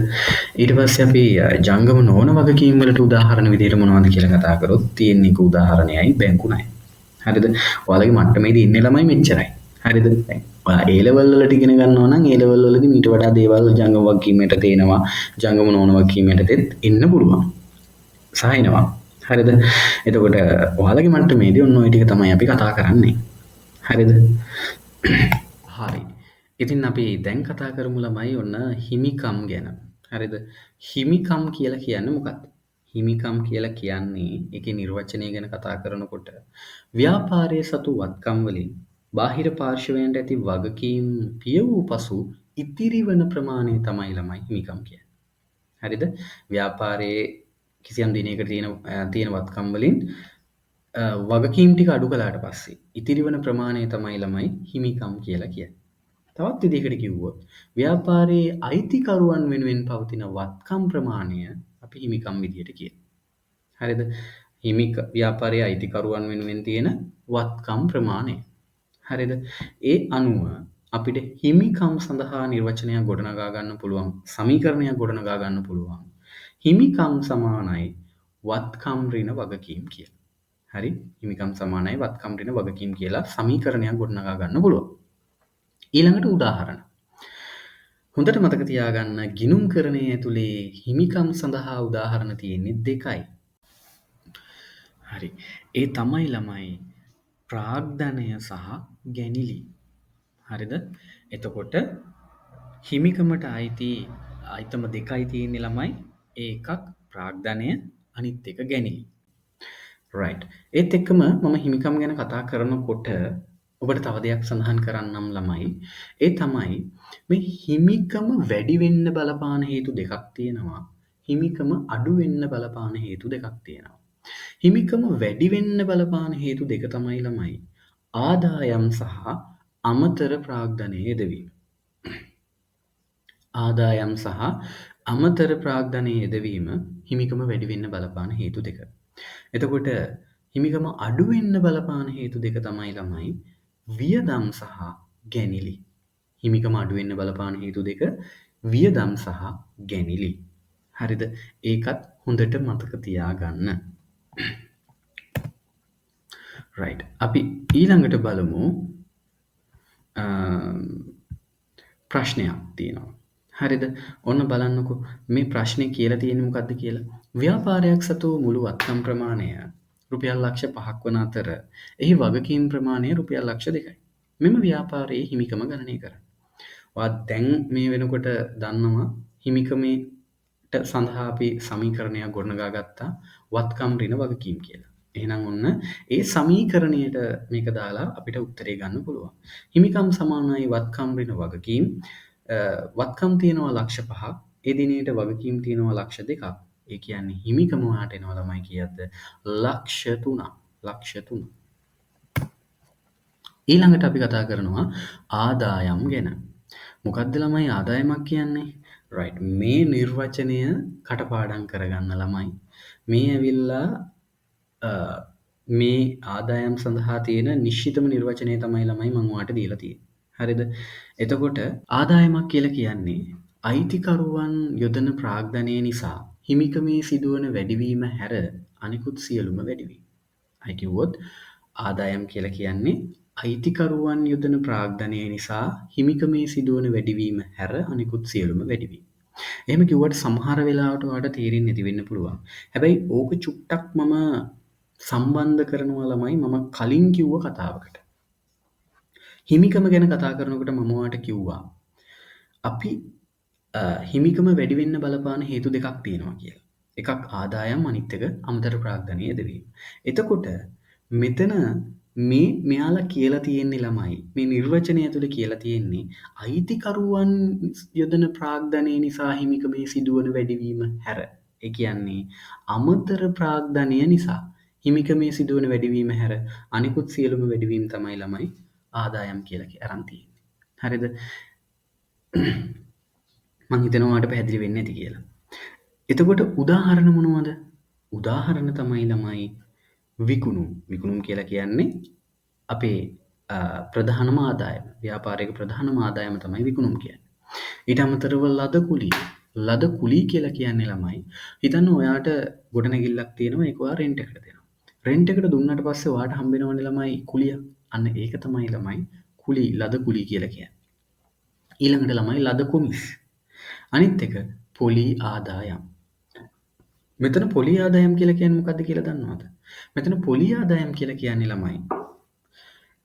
ඊට පස්සේ අපි ජංගම නොවන වගකීම් වලට උදාහරණ විදිහට මොනවද කියලා කතා කරොත් තියෙන එක උදාහරණයයි බැංකු ණය. හරිද? ඔයාලගේ මට්ටමේදී ඉන්නේ ළමයි මෙච්චරයි. හරිද? ඔයා A level වලට ඉගෙන ගන්නවා නම් A level වලදී මීට වඩා දේවල් ජංගම වගකීමට තේනවා. ජංගම නොවන වගකීමට එන්න පුළුවන්. සායනවා. හරිද? එතකොට ඔයාලගේ මට්ටමේදී ඔන්න ඔය ටික තමයි අපි කතා කරන්නේ. හරිද? හරි. ඉතින් අපි දැන් කතා කරමු ළමයි ඔන්න හිමිකම් ගැන. හරිද? හිමිකම් කියලා කියන්නේ මොකක්ද? හිමිකම් කියලා කියන්නේ ඒකේ නිර්වචනය ගැන කතා කරනකොට ව්‍යාපාරයේ සතු වත්කම් වලින් බාහිර පාර්ශවයන්ට ඇති වගකීම් පිය වූ පසු ඉතිරි වන ප්‍රමාණය තමයි ළමයි හිමිකම් කියන්නේ. හරිද? ව්‍යාපාරයේ කිසියම් දිනයකට තියෙන වත්කම් වලින් වගකීම් ටික අඩු කළාට පස්සේ ඉතිරි වන ප්‍රමාණය තමයි ළමයි හිමිකම් කියලා කියන්නේ. තවත් විදිහකට කිව්වොත් ව්‍යාපාරයේ අයිතිකරුවන් වෙනුවෙන් පවතින වත්කම් ප්‍රමාණය අපි හිමිකම් විදිහට කියනවා. හරිද? ව්‍යාපාරයේ අයිතිකරුවන් වෙනුවෙන් තියෙන වත්කම් ප්‍රමාණය. හරිද? ඒ අනුව අපිට හිමිකම් සඳහා නිර්වචනයක් ගොඩනගා ගන්න පුළුවන්, සමීකරණයක් ගොඩනගා ගන්න පුළුවන්. හිමිකම් සමානයි වත්කම් ඍණ වගකීම් කියලා. හරි? හිමිකම් සමානයි වත්කම් ඍණ වගකීම් කියලා සමීකරණයක් ගොඩනගා ගන්න පුළුවන්. ඊළඟට උදාහරණ. හොඳට මතක තියාගන්න ගිණුම්කරණය ඇතුලේ හිමිකම් සඳහා උදාහරණ තියෙන්නේ දෙකයි. හරි. ඒ තමයි ළමයි ප්‍රාග්ධනය සහ ගැනිලි. හරිද? එතකොට හිමිකමට අයිතම දෙකයි තියෙන්නේ ළමයි. ඒකක් ප්‍රාග්ධනය, අනිත් එක ගැනිලි. right. ඒත් එක්කම මම හිමිකම් ගැන කතා කරනකොට ඔබට තව දෙයක් සඳහන් කරන්නම් ළමයි. ඒ තමයි මේ හිමිකම වැඩි වෙන්න බලපාන හේතු දෙකක් තියෙනවා. හිමිකම අඩු වෙන්න බලපාන හේතු දෙකක් තියෙනවා. හිමිකම වැඩි වෙන්න බලපාන හේතු දෙක තමයි ළමයි ආදායම් සහ අමතර ප්‍රාග්ධනයේ යෙදවීම. ආදායම් සහ අමතර ප්‍රාග්ධනයේ යෙදවීම හිමිකම වැඩි වෙන්න බලපාන හේතු දෙක. එතකොට හිමිකම අඩු වෙන්න බලපාන හේතු දෙක තමයි ළමයි වියදම් සහ ගැනිලි. හිමිකම අඩු වෙන්න බලපාන හේතු දෙක වියදම් සහ ගැනිලි. හරිද? ඒකත් හොඳට මතක තියාගන්න. රයිට්. අපි ඊළඟට බලමු අ, ප්‍රශ්නයක් තියෙනවා. හරිද? ඔන්න බලන්නකෝ මේ ප්‍රශ්නේ කියලා තියෙන්නේ මොකද්ද කියලා. ව්‍යාපාරයක් සතු මුළු වත්කම් ප්‍රමාණය රුපියල් ලක්ෂ 5ක් වන අතර එහි වගකීම් ප්‍රමාණය රුපියල් ලක්ෂ 2යි. මෙම ව්‍යාපාරයේ හිමිකම ගණනය කරන්න. ඔයා දැන් මේ වෙනකොට දන්නවා හිමිකමට සඳහා අපි සමීකරණයක් ගොඩනගා ගත්තා වත්කම් ඍණ වගකීම් කියලා. එහෙනම් ඔන්න ඒ සමීකරණයට මේක දාලා අපිට උත්තරේ ගන්න පුළුවන්. හිමිකම් සමානයි වත්කම් ඍණ වගකීම්. වත්කම් තියෙනවා ලක්ෂ 5ක්. ඒ දිනේට වගකීම් තියෙනවා ලක්ෂ 2ක්. ඒ කියන්නේ හිමිකම ඔයාට එනවා ළමයි කීයක්ද? ලක්ෂ 3ක්. ලක්ෂ 3. ඊළඟට අපි කතා කරනවා ආදායම් ගැන. මොකක්ද ළමයි ආදායමක් කියන්නේ? රයිට්. මේ නිර්වචනය කටපාඩම් කරගන්න ළමයි. මේ ඇවිල්ලා මේ ආදායම් සඳහා තියෙන නිශ්චිතම නිර්වචනය තමයි ළමයි මම ඔයාලට දීලා තියෙන්නේ. හරිද? එතකොට ආදායමක් කියලා කියන්නේ අයිතිකරුවන් යොදන ප්‍රාග්ධනය නිසා හිමිකමේ සිදුවන වැඩිවීම හැර අනිකුත් සියලුම වැඩිවීම. අයි කිව්වොත් ආදායම් කියලා කියන්නේ අයිතිකරුවන් යොදන ප්‍රාග්ධනය නිසා හිමිකමේ සිදුවන වැඩිවීම හැර අනිකුත් සියලුම වැඩිවීම. එහෙම කිව්වට සමහර වෙලාවට ඔයාලට තේරෙන්නේ නැති වෙන්න පුළුවන්. හැබැයි ඕක චුට්ටක් මම සම්බන්ධ කරනවා ළමයි මම කලින් කිව්ව කතාවකට. හිමිකම ගැන කතා කරනකොට මම ඔයාලට කිව්වා අපි හිමිකම වැඩි වෙන්න බලපාන හේතු දෙකක් තියෙනවා කියලා. එකක් ආදායම් අනිත් එක අමතර ප්‍රාග්ධනය යෙදවීම. එතකොට මෙතන මේ මෙයාලා කියලා තියෙන්නේ ළමයි මේ නිර්වචනය ඇතුලේ කියලා තියෙන්නේ අයිතිකරුවන් යොදන ප්‍රාග්ධනය නිසා හිමිකමේ සිදුවන වැඩිවීම හැර. ඒ කියන්නේ අමතර ප්‍රාග්ධනය නිසා හිමිකමේ සිදුවන වැඩිවීම හැර අනිකුත් සියලුම වැඩිවීම තමයි ළමයි ආදායම් කියලා අරන් තියෙන්නේ. හරිද? මං හිතනවා ඔයාලට පැහැදිලි වෙන්නේ නැති කියලා. එතකොට උදාහරණ මොනවද? උදාහරණ තමයි ළමයි විකුණුම්. විකුණුම් කියලා කියන්නේ අපේ ප්‍රධානම ආදායම. ව්‍යාපාරයක ප්‍රධානම ආදායම තමයි විකුණුම් කියන්නේ. ඊට අමතරව ලද කුලී. ලද කුලී කියලා කියන්නේ ළමයි හිතන්න ඔයාට ගොඩනැගිල්ලක් තියෙනවා ඒක ඔයා රෙන්ට් එකට දෙනවා. රෙන්ට් එකට දුන්නාට පස්සේ ඔයාට හම්බ වෙනවනේ ළමයි කුලිය. අන්න ඒක තමයි ළමයි කුලී ලද කුලී කියලා කියන්නේ. ඊළඟට ළමයි ලද කොමිස්. අනිත් එක පොලී ආදායම්. මෙතන පොලී ආදායම් කියලා කියන්නේ මොකද්ද කියලා දන්නවද? මෙතන පොලී ආදායම් කියලා කියන්නේ ළමයි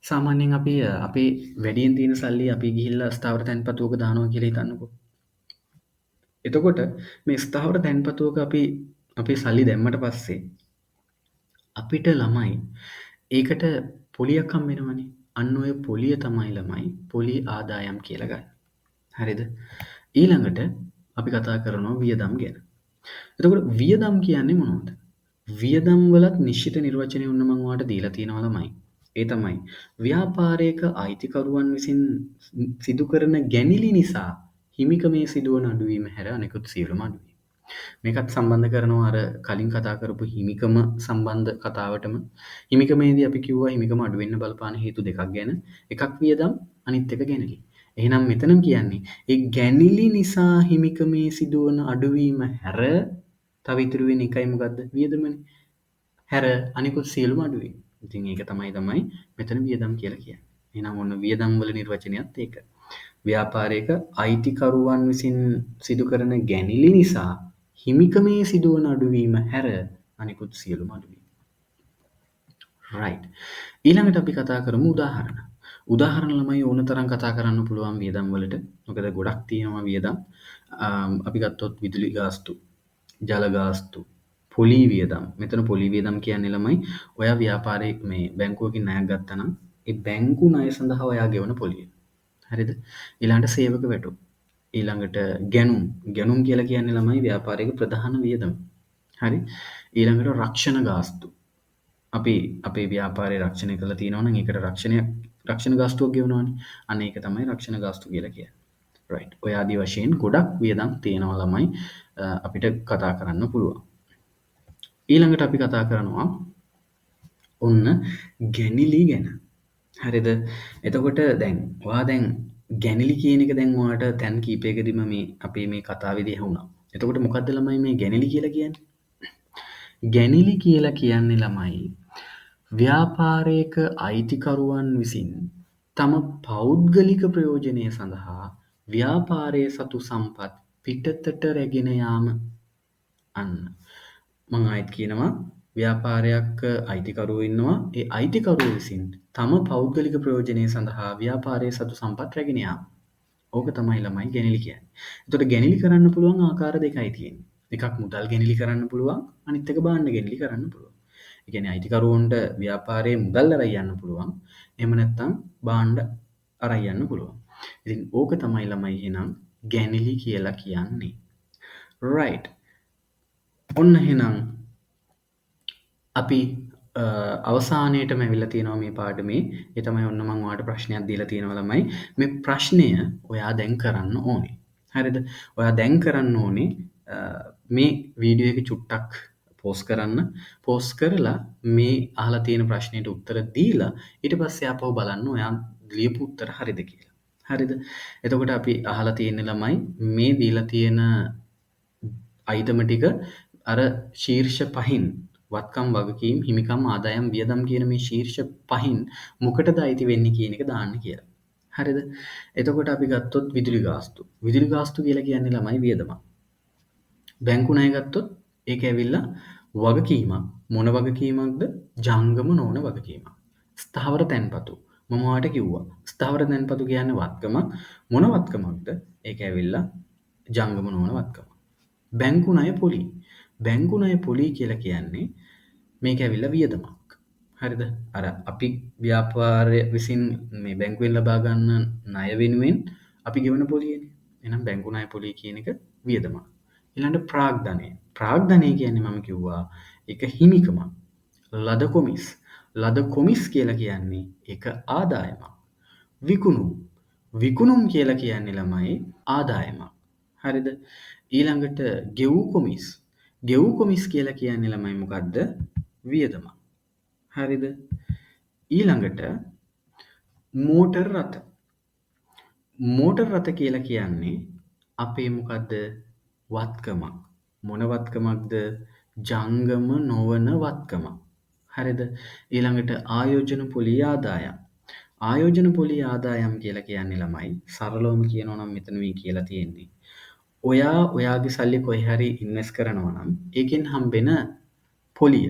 සාමාන්‍යයෙන් අපි අපේ වැඩියෙන් තියෙන සල්ලි අපි ගිහිල්ලා ස්ථාවර තැන්පතුවක දානවා කියලා හිතන්නකෝ. එතකොට මේ ස්ථාවර තැන්පතුවක අපි අපේ සල්ලි දැම්මට පස්සේ අපිට ළමයි ඒකට පොලියක් හම්බ වෙනවනේ. අන්න ඔය පොලිය තමයි ළමයි පොලී ආදායම් කියලා ගන්න. හරිද? ඊළඟට අපි කතා කරනවා වියදම් ගැන. එතකොට වියදම් කියන්නේ මොනවද? වියදම් වලත් නිශ්චිත නිර්වචනය ඔන්න මම ඔයාලට දීලා තියෙනවා ළමයි. ඒ තමයි ව්‍යාපාරයක අයිතිකරුවන් විසින් සිදු කරන ගැනිලි නිසා හිමිකමේ සිදුවන අඩුවීම හැර අනෙකුත් සියලුම අඩුවීම. මේකත් සම්බන්ධ කරනවා අර කලින් කතා කරපු හිමිකම සම්බන්ධ කතාවටම. හිමිකමේදී අපි කිව්වා හිමිකම අඩු වෙන්න බලපාන හේතු දෙකක් ගැන. එකක් වියදම් අනිත් එක ගැනිලි. එහෙනම් මෙතන කියන්නේ ඒ ගැනිලි නිසා හිමිකමේ සිදුවන අඩුවීම හැර තව ඉතුරු වෙන එකයි මොකද්ද? වියදමනේ. හැර අනිකුත් සියලුම අඩුවීම. ඉතින් ඒක තමයි මෙතන වියදම් කියලා කියන්නේ. එහෙනම් ඔන්න වියදම් වල නිර්වචනයත් ඒක. ව්‍යාපාරයක අයිතිකරුවන් විසින් සිදු කරන ගැනිලි නිසා හිමිකමේ සිදුවන අඩුවීම හැර අනිකුත් සියලුම අඩුවීම. රයිට්. ඊළඟට අපි කතා කරමු උදාහරණ. උදාහරණ ළමයි ඕන තරම් කතා කරන්න පුළුවන් වියදම් වලට. මොකද ගොඩක් තියෙනවා වියදම්. අපි ගත්තොත් විදුලි ගාස්තු, ජල ගාස්තු, පොලී වියදම්. මෙතන පොලී වියදම් කියන්නේ ළමයි ඔයා ව්‍යාපාරයේ මේ බැංකුවකින් ණයක් ගත්තා නම් ඒ බැංකු ණය සඳහා ඔයා ගෙවන පොලිය. හරිද? ඊළඟට සේවක වැටුප්. ඊළඟට ගැනුම් කියලා කියන්නේ ළමයි ව්‍යාපාරයක ප්‍රධාන වියදම. හරි? ඊළඟට රක්ෂණ ගාස්තු. අපි අපේ ව්‍යාපාරය රක්ෂණය කරලා තියෙනවා නම් ඒකට රක්ෂණ ගාස්තුවක් ගෙවනවානේ. අන්න ඒක තමයි රක්ෂණ ගාස්තු කියලා කියන්නේ. රයිට්. ඔය ආදී වශයෙන් ගොඩක් වියදම් තියෙනවා ළමයි අපිට කතා කරන්න පුළුවන්. ඊළඟට අපි කතා කරනවා ඔන්න ගැනිලි ගැන. හරිද? එතකොට දැන් ඔයා දැන් ගැනිලි කියන එක දැන් ඔයාට තැන් කීපයකදීම මේ අපේ මේ කතාවේදී ඇහුණා. එතකොට මොකද්ද ළමයි මේ ගැනිලි කියලා කියන්නේ? ගැනිලි කියලා කියන්නේ ළමයි ව්‍යාපාරයක අයිතිකරුවන් විසින් තම පෞද්ගලික ප්‍රයෝජනය සඳහා ව්‍යාපාරයේ සතු සම්පත් පිටතට රැගෙන යාම. අන්න. මං ආයෙත් කියනවා ව්‍යාපාරයක් අයිතිකරුවෝ ඉන්නවා. ඒ අයිතිකරුවෝ විසින් තම පෞද්ගලික ප්‍රයෝජනය සඳහා ව්‍යාපාරයේ සතු සම්පත් රැගෙන යාම. ඕක තමයි ළමයි ගැනිලි කියන්නේ. එතකොට ගැනිලි කරන්න පුළුවන් ආකාර දෙකයි තියෙන්නේ. එකක් මුදල් ගැනිලි කරන්න පුළුවන්, අනිත් එක භාණ්ඩ ගැනිලි කරන්න පුළුවන්. ඒ කියන්නේ අයිතිකරුවන්ට ව්‍යාපාරයේ මුදල් අරන් යන්න පුළුවන්. එහෙම නැත්නම් භාණ්ඩ අරන් යන්න පුළුවන්. ඉතින් ඕක තමයි ළමයි එහෙනම් ගැනිලි කියලා කියන්නේ. right. ඔන්න එහෙනම් අපි අවසානයේටම ඇවිල්ලා තියෙනවා මේ පාඩමේ. ඒ තමයි ඔන්න මම ඔයාලට ප්‍රශ්නයක් දීලා තියෙනවා ළමයි. මේ ප්‍රශ්නය ඔයා දැන් කරන්න ඕනේ. හරිද? ඔයා දැන් කරන්න ඕනේ මේ වීඩියෝ එක චුට්ටක් පෝස් කරන්න. පෝස් කරලා මේ අහලා තියෙන ප්‍රශ්නෙට උත්තර දීලා ඊට පස්සේ ආපහු බලන්න ඔයා ලියපු උත්තර හරිද කියලා. හරිද? එතකොට අපි අහලා තියෙන ළමයි මේ දීලා තියෙන අයිටම ටික අර ශීර්ෂ පහින් වත්කම් වගකීම් හිමිකම් ආදායම් වියදම් කියන මේ ශීර්ෂ පහින් මොකටද අයිති වෙන්නේ කියන එක දාන්න කියලා. හරිද? එතකොට අපි ගත්තොත් විදුලි ගාස්තු. විදුලි ගාස්තු කියලා කියන්නේ ළමයි වියදමක්. බැංකු ණය ගත්තොත් ඒක ඇවිල්ලා වගකීමක්. මොන වගකීමක්ද? ජංගම නොවන වගකීමක්. ස්ථාවර තැන්පතු. මම ඔයාලට කිව්වා. ස්ථාවර තැන්පතු කියන්නේ වත්කමක්. මොන වත්කමක්ද? ඒක ඇවිල්ලා ජංගම නොවන වත්කමක්. බැංකු ණය පොලි. බැංකු ණය පොලි කියලා කියන්නේ මේක ඇවිල්ලා වියදමක්. හරිද? අර අපි ව්‍යාපාරය විසින් මේ බැංකුවෙන් ලබා ගන්න ණය වෙනුවෙන් අපි ගෙවන පොලියනේ. එහෙනම් බැංකු ණය පොලි කියන එක වියදමක්. ඊළඟට ප්‍රාග්ධනය. ප්‍රාග්ධනය කියන්නේ මම කිව්වා ඒක හිමිකමක්. ලද කොමිස්. ලද කොමිස් කියලා කියන්නේ ඒක ආදායමක්. විකුණුම්. විකුණුම් කියලා කියන්නේ ළමයි ආදායමක්. හරිද? ඊළඟට ගෙවූ කොමිස්. ගෙවූ කොමිස් කියලා කියන්නේ ළමයි මොකද්ද? වියදමක්. හරිද? ඊළඟට මෝටර් රථ. මෝටර් රථ කියලා කියන්නේ අපේ මොකද්ද? වත්කමක්. මොන වත්කමක්ද? ජංගම නොවන වත්කමක්. හරිද? ඊළඟට ආයෝජන පොලි ආදායම්. ආයෝජන පොලි ආදායම් කියලා කියන්නේ ළමයි සරලවම කියනවා නම් මෙතන මේ කියලා තියෙන්නේ. ඔයා ඔයාගේ සල්ලි කොහේ හරි ඉන්වෙස්ට් කරනවා නම් ඒකෙන් හම්බෙන පොලිය.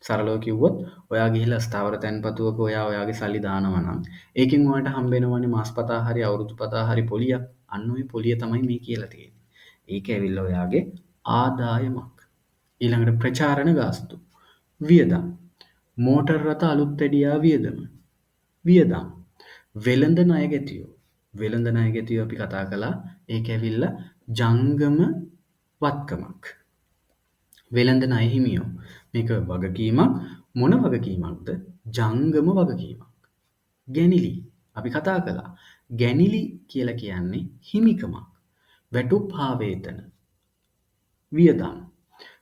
සරලව කිව්වොත් ඔයා ගිහිල්ලා ස්ථාවර තැන්පතුවක ඔයා ඔයාගේ සල්ලි දානවා නම් ඒකෙන් ඔයාලට හම්බෙනවනේ මාසපතා හරි අවුරුදුපතා හරි පොලියක්. අන්න ওই පොලිය තමයි මේ කියලා තියෙන්නේ. ඒක ඇවිල්ලා ඔයාගේ ආදායමක්. ඊළඟට ප්‍රචාරණ ගාස්තු. වියදම්. මෝටර් රථ අලුත් වැඩියා වියදම. වියදම්. වෙළඳ ණය ගැතියෝ. වෙළඳ ණය ගැතියෝ අපි කතා කළා. ඒක ඇවිල්ලා ජංගම වත්කමක්. වෙළඳ ණය හිමියෝ. මේක වගකීමක්. මොන වගකීමක්ද? ජංගම වගකීමක්. ගැනිලි. අපි කතා කළා. ගැනිලි කියලා කියන්නේ හිමිකමක්. වැටුප් හා වේතන. වියදම්.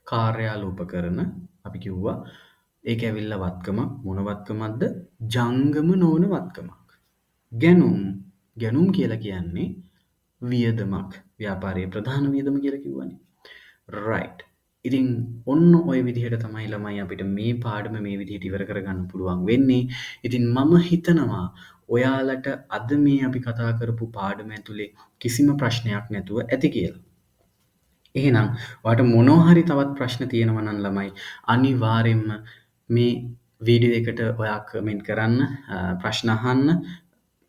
කාර්යාල උපකරණ අපි කිව්වා ඒක ඇවිල්ලා වත්කමක්. මොන වත්කමක්ද? ජංගම නොවන වත්කමක්. ගැනුම්. ගැනුම් කියලා කියන්නේ වියදමක්. ව්‍යාපාරයේ ප්‍රධාන වියදම කියලා කිව්වනේ. right. ඉතින් ඔන්න ඔය විදිහට තමයි ළමයි අපිට මේ පාඩම මේ විදිහට ඉවර කරගන්න පුළුවන් වෙන්නේ. ඉතින් මම හිතනවා ඔයාලට අද මේ අපි කතා කරපු පාඩම ඇතුලේ කිසිම ප්‍රශ්නයක් නැතුව ඇති කියලා. එහෙනම් ඔයාලට මොනවා හරි තවත් ප්‍රශ්න තියෙනවා නම් ළමයි අනිවාර්යෙන්ම මේ වීඩියෝ එකට ඔයා කමෙන්ට් කරන්න, ප්‍රශ්න අහන්න.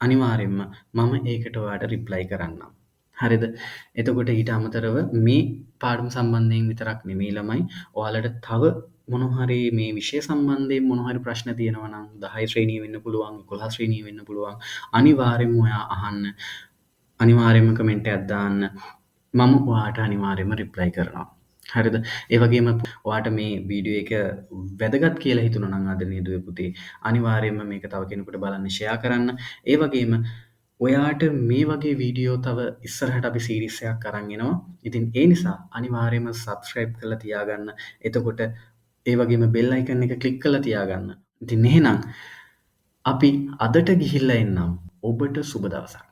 අනිවාර්යෙන්ම මම ඒකට ඔයාලට රිප්ලයි කරන්නම්. හරිද? එතකොට ඊට අමතරව මේ පාඩම සම්බන්ධයෙන් විතරක් නෙමෙයි ළමයි ඔයාලට තව මොනවා හරි මේ විෂය සම්බන්ධයෙන් මොනවා හරි ප්‍රශ්න තියෙනවා නම් 10 ශ්‍රේණිය වෙන්න පුළුවන්, 11 ශ්‍රේණිය වෙන්න පුළුවන්. අනිවාර්යෙන්ම ඔයා අහන්න. අනිවාර්යෙන්ම කමෙන්ට් එකක් දාන්න. මම ඔයාට අනිවාර්යෙන්ම රිප්ලයි කරනවා. හරිද? ඒ වගේම ඔයාට මේ වීඩියෝ එක වැදගත් කියලා හිතුණා නම් ආදරණීය දුවේ පුතේ අනිවාර්යෙන්ම මේක තව කෙනෙකුට බලන්න ෂෙයා කරන්න. ඒ වගේම ඔයාට මේ වගේ වීඩියෝ තව ඉස්සරහට අපි සීරීස් එකක් අරන් එනවා. ඉතින් ඒ නිසා අනිවාර්යයෙන්ම subscribe කරලා තියාගන්න. එතකොට ඒ වගේම bell icon එක click කරලා තියාගන්න. ඉතින් එහෙනම් අපි අදට ගිහිල්ලා එන්නම්. ඔබට සුබ දවසක්.